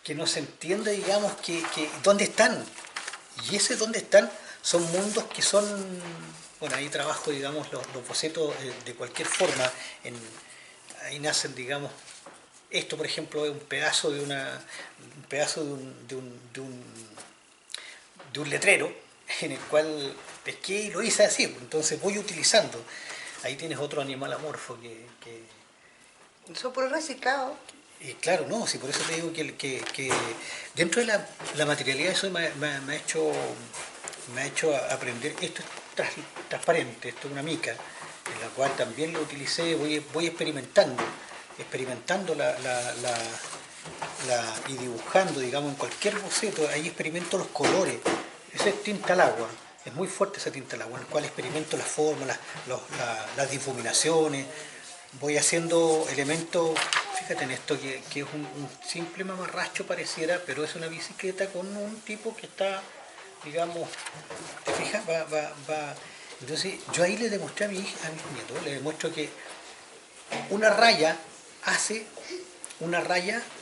que no se entienda, digamos, que dónde están. Y ese dónde están son mundos que son, bueno, ahí trabajo, digamos, los bocetos de cualquier forma. Ahí nacen, digamos, esto, por ejemplo, es un pedazo de un letrero en el cual pesqué y lo hice así. Entonces voy utilizando. Ahí tienes otro animal amorfo que Eso por reciclado. claro, no, sí, por eso te digo que dentro de la materialidad eso me ha hecho aprender. Esto es transparente, esto es una mica, en la cual también lo utilicé, voy experimentando y dibujando, digamos, en cualquier boceto, ahí experimento los colores. Esa es tinta al agua, es muy fuerte esa tinta al agua, en el cual experimento las formas, las difuminaciones, voy haciendo elementos. Fíjate en esto, que es un simple mamarracho pareciera, pero es una bicicleta con un tipo que está, digamos, ¿te fijas? Va. Entonces yo ahí le demostré a mis nietos, le demuestro que una raya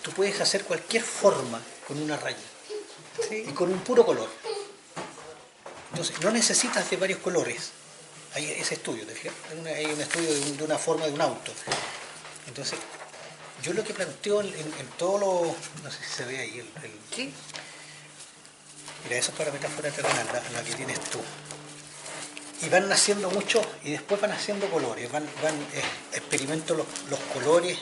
tú puedes hacer cualquier forma con una raya, ¿sí? Y con un puro color. Entonces no necesitas de varios colores. Hay ese estudio, ¿te fijas? Hay un estudio de una forma de un auto. Entonces, yo lo que planteo en todos los... No sé si se ve ahí Sí. Mira, eso es para metáfora terrenal, la que tienes tú. Y van naciendo muchos y después van haciendo colores. Experimento los colores,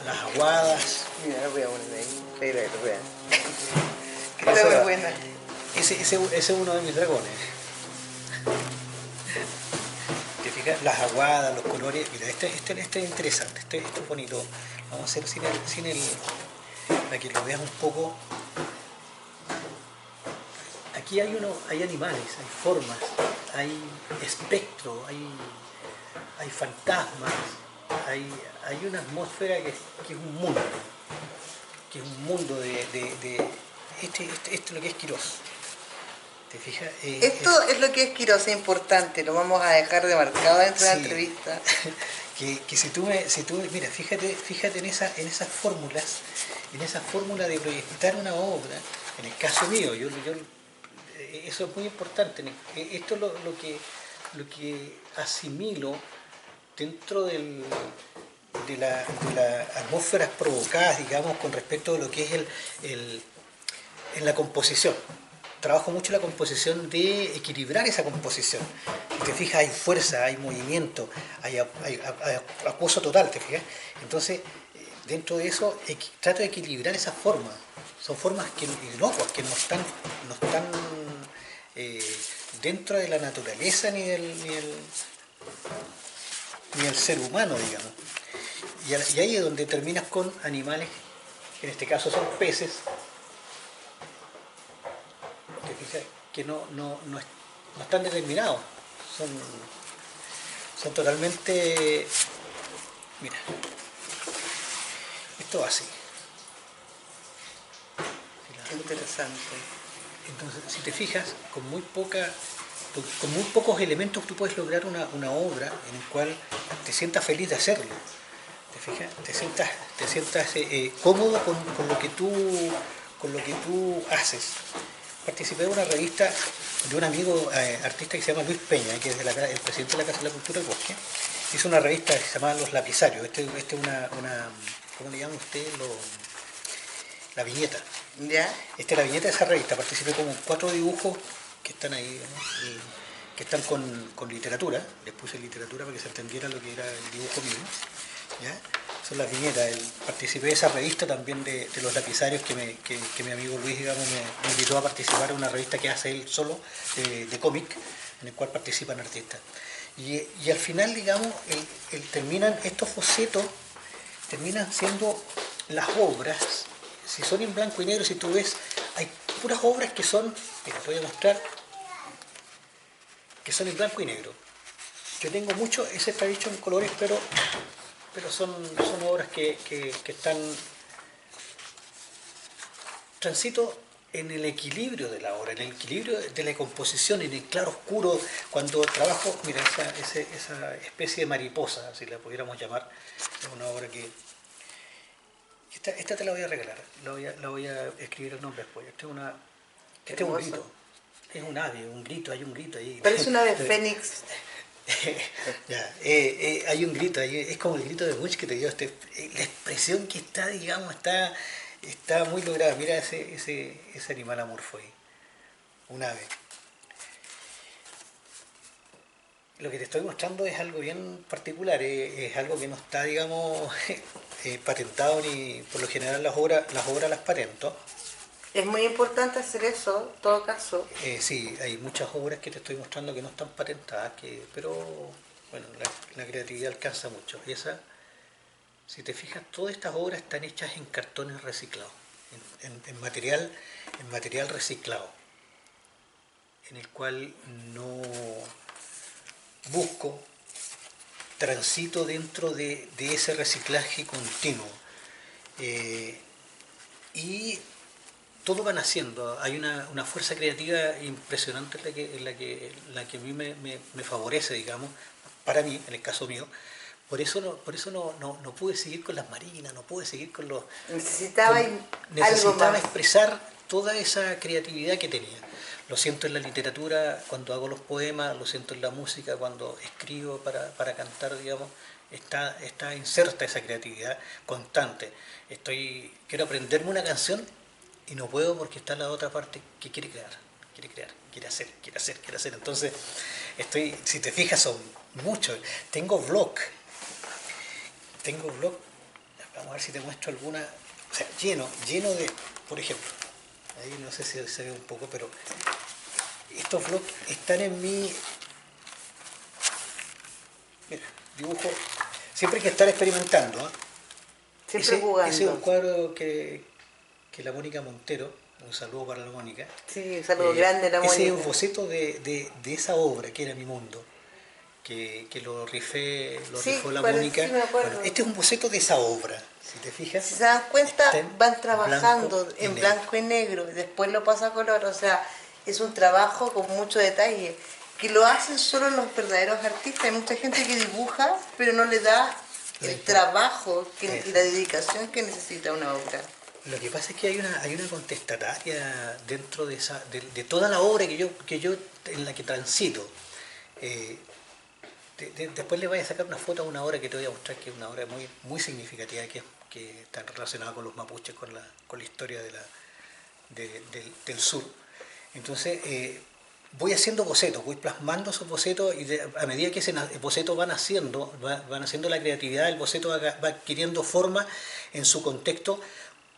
las aguadas. Mira, lo voy a poner ahí. Espera, lo vean. ¿Qué Está muy pasa? buena. Ese es uno de mis dragones. ¿Te fijas? Las aguadas, los colores. Mira, este es interesante, este es bonito. Vamos a hacer sin el para que lo veas un poco. Aquí hay animales, hay formas, hay espectros, hay fantasmas, hay una atmósfera que es un mundo, de esto es lo que es Quirós. ¿Te fijas? Esto es lo que es Quirós, es importante, lo vamos a dejar demarcado dentro de la Sí. entrevista. Que si tú mira, fíjate en esas fórmulas, en esa fórmula de proyectar una obra. En el caso mío, eso es muy importante. Esto es lo que asimilo dentro de las atmósferas provocadas, digamos, con respecto a lo que es en la composición. Trabajo mucho la composición, de equilibrar esa composición. Si te fijas, hay fuerza, hay movimiento, hay acuoso total, ¿te fijas? Entonces, dentro de eso, trato de equilibrar esas formas. Son formas inocuas, que no están dentro de la naturaleza ni el ser humano, digamos. Y ahí es donde terminas con animales, que en este caso son peces, que no están determinados, son totalmente, mira, esto va así. Qué interesante. Entonces, si te fijas, con muy pocos elementos tú puedes lograr una obra en la cual te sientas feliz de hacerlo. ¿Te fijas? Te sientas cómodo con lo que tú haces. Participé de una revista de un amigo artista que se llama Luis Peña, que es el presidente de la Casa de la Cultura del Bosque. Hizo una revista que se llama Los Lapicarios. Este es una ¿cómo le llama usted? La viñeta. ¿Ya? Esta es la viñeta de esa revista. Participé con 4 dibujos que están ahí, ¿no? Y que están con literatura. Les puse literatura para que se entendiera lo que era el dibujo mío, ¿ya? Son las viñetas. Participé de esa revista también de los lapicarios que mi amigo Luis, digamos, me invitó a participar en una revista que hace él solo de cómic, en el cual participan artistas. Y al final, digamos, terminan estos bocetos terminan siendo las obras, si son en blanco y negro, si tú ves, hay puras obras que son, mira, te voy a mostrar, que son en blanco y negro. Yo tengo mucho, ese está hecho en colores, pero son obras que están, transito en el equilibrio de la obra, en el equilibrio de la composición, en el claro oscuro, cuando trabajo, mira, esa especie de mariposa, si la pudiéramos llamar, es una obra que... Esta te la voy a regalar, la voy a escribir el nombre después. Este es un grito, es un ave, un grito, hay un grito ahí. Parece una ave fénix. Ya, hay un grito ahí, es como el grito de Munch que te dio, la expresión que está, digamos, está muy lograda. Mira ese animal amorfo ahí, un ave. Lo que te estoy mostrando es algo bien particular, es algo que no está, digamos, patentado, ni por lo general las obras las patento. Es muy importante hacer eso, en todo caso. Sí, hay muchas obras que te estoy mostrando que no están patentadas, pero bueno, la creatividad alcanza mucho. Y esa, si te fijas, todas estas obras están hechas en cartones reciclados, en material reciclado, en el cual no busco, transito dentro de ese reciclaje continuo. Y todo va naciendo, hay una fuerza creativa impresionante en la que a mí me favorece, digamos, para mí, en el caso mío. Por eso no pude seguir con las marinas, no pude seguir con los... Necesitaba expresar toda esa creatividad que tenía. Lo siento en la literatura cuando hago los poemas, lo siento en la música cuando escribo para cantar, digamos, está inserta esa creatividad constante. Quiero aprenderme una canción y no puedo porque está la otra parte que quiere crear, quiere hacer. Entonces, si te fijas, son muchos. Tengo blog, vamos a ver si te muestro alguna, o sea, lleno de, por ejemplo, ahí no sé si se ve un poco, pero estos blogs están en mi, mira, dibujo, siempre hay que estar experimentando, ¿eh? Siempre jugando. Ese es un cuadro que la Mónica Montero, un saludo para la Mónica. Sí, un saludo grande a la Mónica. Ese es un boceto de esa obra que era Mi Mundo, que lo rifó la Mónica. Sí, me acuerdo. Bueno, este es un boceto de esa obra, si te fijas. Si se dan cuenta, van trabajando en blanco y negro, y después lo pasa a color, o sea, es un trabajo con mucho detalle, que lo hacen solo los verdaderos artistas. Hay mucha gente que dibuja, pero no le da el trabajo y la dedicación que necesita una obra. Lo que pasa es que hay una contestataria dentro de toda la obra que yo en la que transito. Después le voy a sacar una foto a una obra que te voy a mostrar, que es una obra muy, muy significativa, que está relacionada con los mapuches, con la historia del sur. Entonces, voy haciendo bocetos, voy plasmando esos bocetos, y a medida que ese boceto va naciendo la creatividad, el boceto va adquiriendo forma en su contexto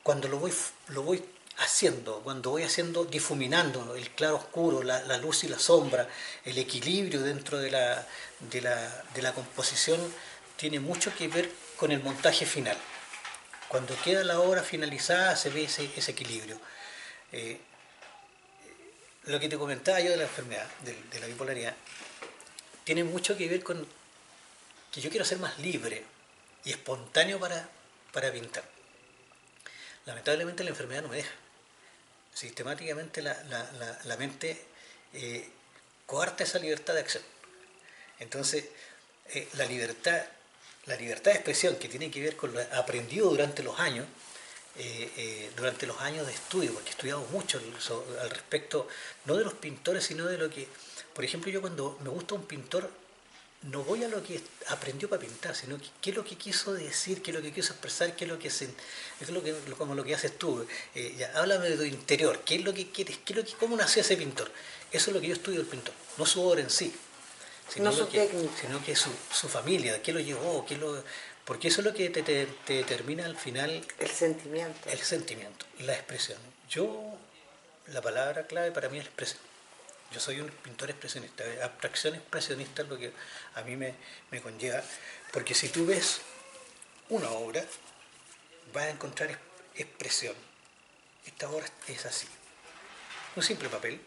cuando lo voy haciendo, cuando voy haciendo, difuminando el claro oscuro, la luz y la sombra, el equilibrio dentro de la composición, tiene mucho que ver con el montaje final. Cuando queda la obra finalizada se ve ese equilibrio. Lo que te comentaba yo de la enfermedad, de la bipolaridad, tiene mucho que ver con que yo quiero ser más libre y espontáneo para pintar. Lamentablemente la enfermedad no me deja. Sistemáticamente la mente coarta esa libertad de acción. Entonces, la libertad de expresión, que tiene que ver con lo aprendido durante los años de estudio, porque he estudiado mucho al respecto, no de los pintores, sino de lo que, por ejemplo, yo cuando me gusta un pintor, no voy a lo que aprendió para pintar, sino qué es lo que quiso decir, qué es lo que quiso expresar, qué es lo que como lo que haces tú. Háblame de tu interior, qué es lo que quieres, cómo nació ese pintor. Eso es lo que yo estudio del pintor, no su obra en sí, sino que su familia, qué lo llevó, porque eso es lo que te determina al final el sentimiento, la expresión. La palabra clave para mí es la expresión. Yo soy un pintor expresionista, abstracción expresionista es lo que a mí me conlleva, porque si tú ves una obra, vas a encontrar expresión. Esta obra es así. Un simple papel,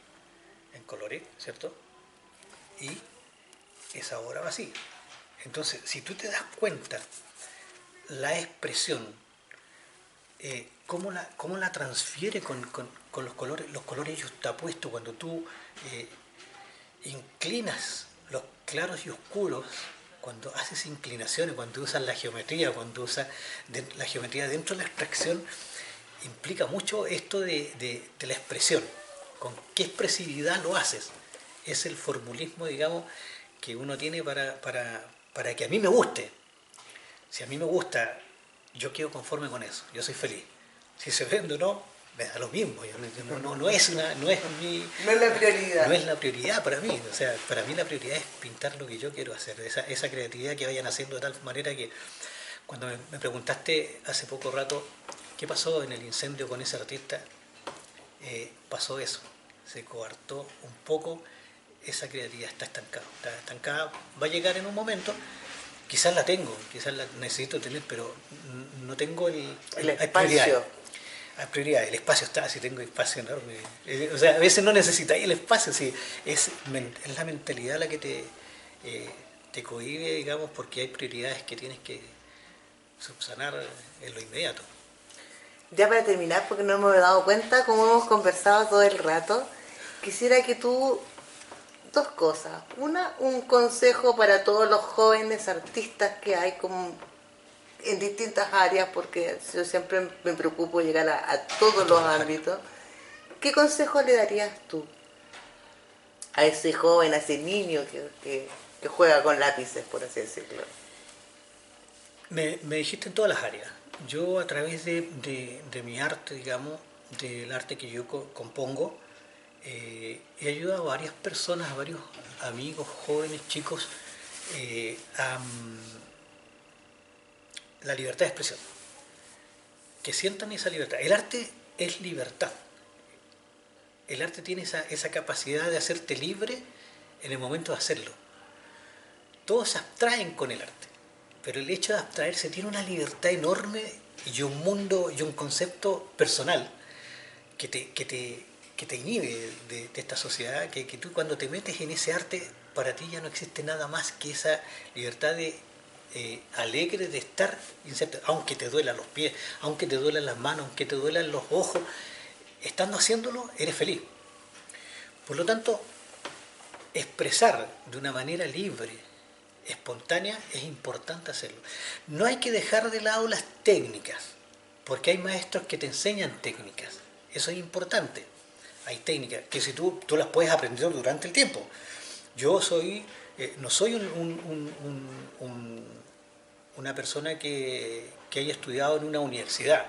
en colores, ¿cierto? Y esa obra va así. Entonces, si tú te das cuenta, la expresión, cómo la transfiere con los colores yuxtapuestos, cuando tú inclinas los claros y oscuros, cuando haces inclinaciones, cuando usas la geometría, cuando usas la geometría dentro de la abstracción, implica mucho esto de la expresión. ¿Con qué expresividad lo haces? Es el formulismo, digamos, que uno tiene para que a mí me guste. Si a mí me gusta, yo quedo conforme con eso, yo soy feliz. Si se vende o no, me da lo mismo. No es la prioridad. No es la prioridad para mí. O sea, para mí la prioridad es pintar lo que yo quiero hacer, esa creatividad que vayan haciendo de tal manera que cuando me preguntaste hace poco rato qué pasó en el incendio con ese artista, pasó eso, se coartó un poco, esa creatividad está estancada, va a llegar en un momento, quizás la tengo, quizás la necesito tener, pero no tengo el espacio. Hay prioridad, el espacio está, si tengo espacio enorme, o sea, a veces no necesitáis el espacio, si es la mentalidad la que te cohíbe, digamos, porque hay prioridades que tienes que subsanar en lo inmediato. Ya para terminar, porque no me he dado cuenta, como hemos conversado todo el rato, quisiera que tú, dos cosas. Una, un consejo para todos los jóvenes artistas que hay como en distintas áreas, porque yo siempre me preocupo llegar a todos los ámbitos. ¿Qué consejo le darías tú a ese joven, a ese niño que juega con lápices, por así decirlo? Me dijiste en todas las áreas. Yo a través de mi arte, digamos, del arte que yo compongo, he ayudado a varias personas, a varios amigos, jóvenes, chicos, a la libertad de expresión. Que sientan esa libertad. El arte es libertad. El arte tiene esa capacidad de hacerte libre en el momento de hacerlo. Todos se abstraen con el arte. Pero el hecho de abstraerse tiene una libertad enorme y un mundo y un concepto personal que te inhibe de esta sociedad, que tú cuando te metes en ese arte, para ti ya no existe nada más que esa libertad alegre de estar inserto, aunque te duelan los pies, aunque te duelan las manos, aunque te duelan los ojos, estando haciéndolo, eres feliz. Por lo tanto, expresar de una manera libre, espontánea, es importante hacerlo. No hay que dejar de lado las técnicas, porque hay maestros que te enseñan técnicas. Eso es importante. Hay técnicas que si tú las puedes aprender durante el tiempo. Yo no soy una persona que haya estudiado en una universidad,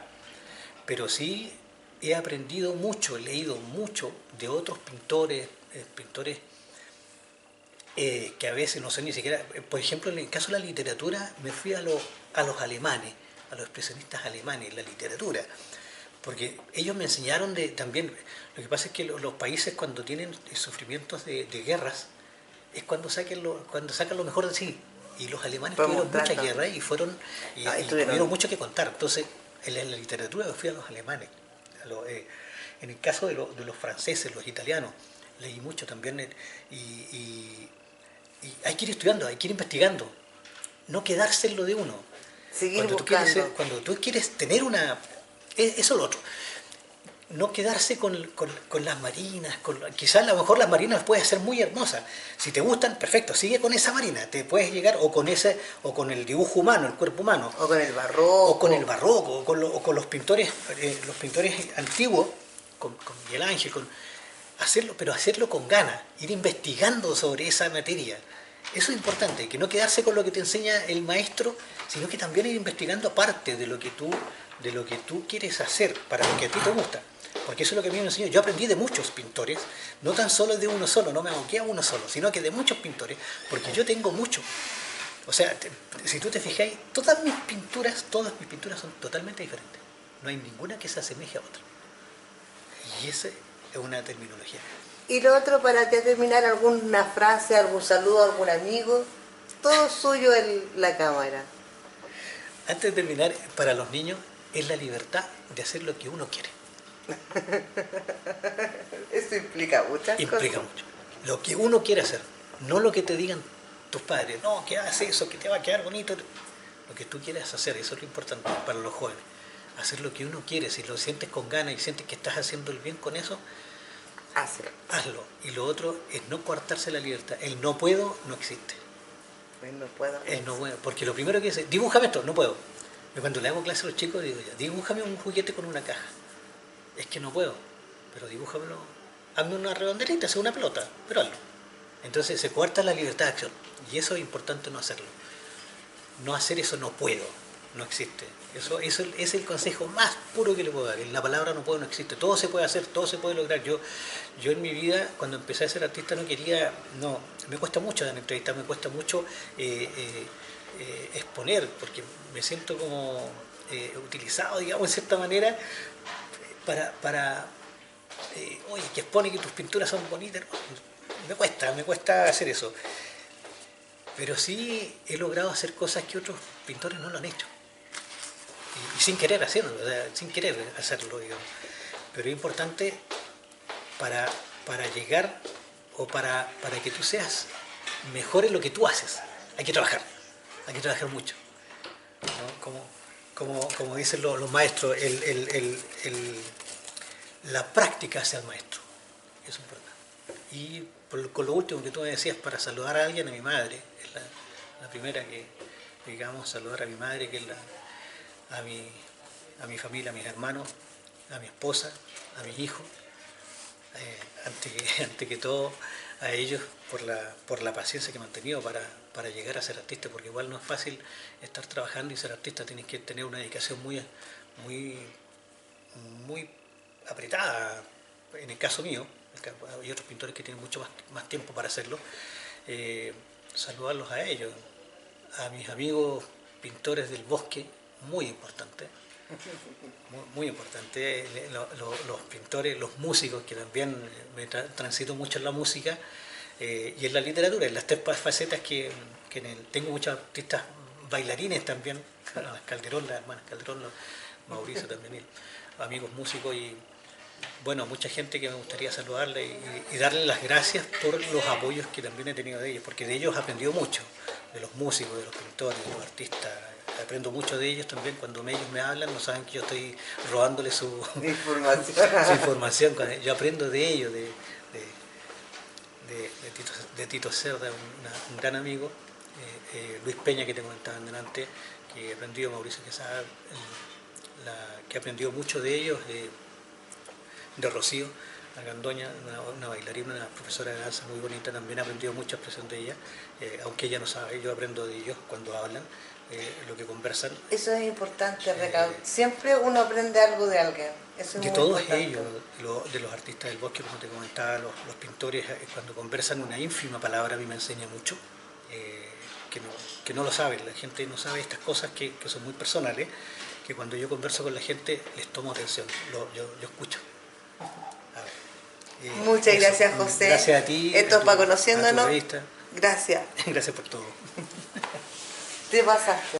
pero sí he aprendido mucho, he leído mucho de otros pintores, que a veces no sé ni siquiera, por ejemplo, en el caso de la literatura, me fui a los alemanes, a los expresionistas alemanes, la literatura, porque ellos me enseñaron también, lo que pasa es que los países cuando tienen sufrimientos de guerras, es cuando sacan lo mejor de sí, y los alemanes tuvieron mucha guerra y tuvieron mucho que contar. Entonces, en la literatura me fui a los alemanes, en el caso de los franceses, los italianos, leí mucho también, y hay que ir estudiando, hay que ir investigando, no quedarse en lo de uno. Seguir buscando. Cuando tú quieres tener eso es lo otro. No quedarse con las marinas, quizás a lo mejor las marinas pueden ser muy hermosas. Si te gustan, perfecto, sigue con esa marina, te puedes llegar o con el dibujo humano, el cuerpo humano. O con el barroco. O con los pintores antiguos, con Miguel Ángel, hacerlo, pero hacerlo con ganas, ir investigando sobre esa materia. Eso es importante, que no quedarse con lo que te enseña el maestro, sino que también ir investigando aparte de lo que tú quieres hacer, para lo que a ti te gusta. Porque eso es lo que a mí me enseñó. Yo aprendí de muchos pintores, no tan solo de uno solo, no me aboqué a uno solo, sino que de muchos pintores, porque yo tengo mucho. O sea, si tú te fijáis, todas mis pinturas son totalmente diferentes. No hay ninguna que se asemeje a otra. Y esa es una terminología. Y lo otro, para terminar, alguna frase, algún saludo a algún amigo, todo suyo en la cámara. Antes de terminar, para los niños es la libertad de hacer lo que uno quiere. Eso implica muchas Implica cosas. mucho. Lo que uno quiere hacer, no lo que te digan tus padres. No, que haces eso, que te va a quedar bonito. Lo que tú quieres hacer, eso es lo importante para los jóvenes. Hacer lo que uno quiere. Si lo sientes con ganas y sientes que estás haciendo el bien con eso, hazlo. Y lo otro es no coartarse la libertad. El no puedo no existe. No puedo. El no puedo. Porque lo primero que dice, dibújame esto, no puedo. Y cuando le hago clase a los chicos, digo ya, dibújame un juguete con una caja. Es que no puedo, pero dibújamelo. Hazme una redonderita, hace una pelota, pero hazlo. Entonces se coarta la libertad de acción. Y eso es importante no hacerlo. No hacer eso no puedo, no existe. Eso es el consejo más puro que le puedo dar. La palabra no puedo no existe. Todo se puede hacer, todo se puede lograr. Yo en mi vida, cuando empecé a ser artista, me cuesta mucho dar entrevistas, me cuesta mucho exponer, porque me siento como utilizado, digamos, en cierta manera, oye, que expone que tus pinturas son bonitas. Me cuesta hacer eso. Pero sí he logrado hacer cosas que otros pintores no lo han hecho. Y sin querer hacerlo, o sea, sin querer hacerlo, digamos. Pero es importante para llegar o para que tú seas mejor en lo que tú haces. Hay que trabajar mucho, ¿no? Como dicen los maestros, la práctica hace al maestro. Eso es importante. Y con lo último que tú me decías, para saludar a alguien, a mi madre, es la primera que, digamos, saludar a mi madre, que es a mi familia, a mis hermanos, a mi esposa, a mis hijos, antes que todo a ellos por la paciencia que me han tenido para llegar a ser artista, porque igual no es fácil estar trabajando y ser artista, tienes que tener una dedicación muy apretada. En el caso mío, hay otros pintores que tienen mucho más tiempo para hacerlo. Saludarlos a ellos, a mis amigos pintores del bosque, muy importante. Muy importante, los pintores, los músicos, que también me transito mucho en la música y en la literatura, en las tres facetas tengo muchos artistas bailarines también, las Calderón, las hermanas Calderón, Mauricio también, amigos músicos y bueno, mucha gente que me gustaría saludarle y darle las gracias por los apoyos que también he tenido de ellos, porque de ellos he aprendido mucho, de los músicos, de los pintores, de los artistas. Aprendo mucho de ellos también. Cuando ellos me hablan, no saben que yo estoy robándole su información. Yo aprendo de ellos, de Tito Cerda, un gran amigo, Luis Peña, que te comentaba delante, que he aprendido, Mauricio Quesada, que he aprendido mucho de ellos, de Rocío Argandoña, una bailarina, una profesora de danza muy bonita, también he aprendido mucha expresión de ella, aunque ella no sabe, yo aprendo de ellos cuando hablan. Lo que conversan. Eso es importante, siempre uno aprende algo de alguien. Eso es de muy todos importante. ellos, de los artistas del bosque, como te comentaba, los pintores, cuando conversan una ínfima palabra, a mí me enseña mucho, que no lo saben, la gente no sabe estas cosas que son muy personales, que cuando yo converso con la gente les tomo atención, yo escucho. Muchas gracias, José. Gracias a ti. Esto es para Conociéndonos. Gracias. Gracias. Gracias por todo. Te pasaste.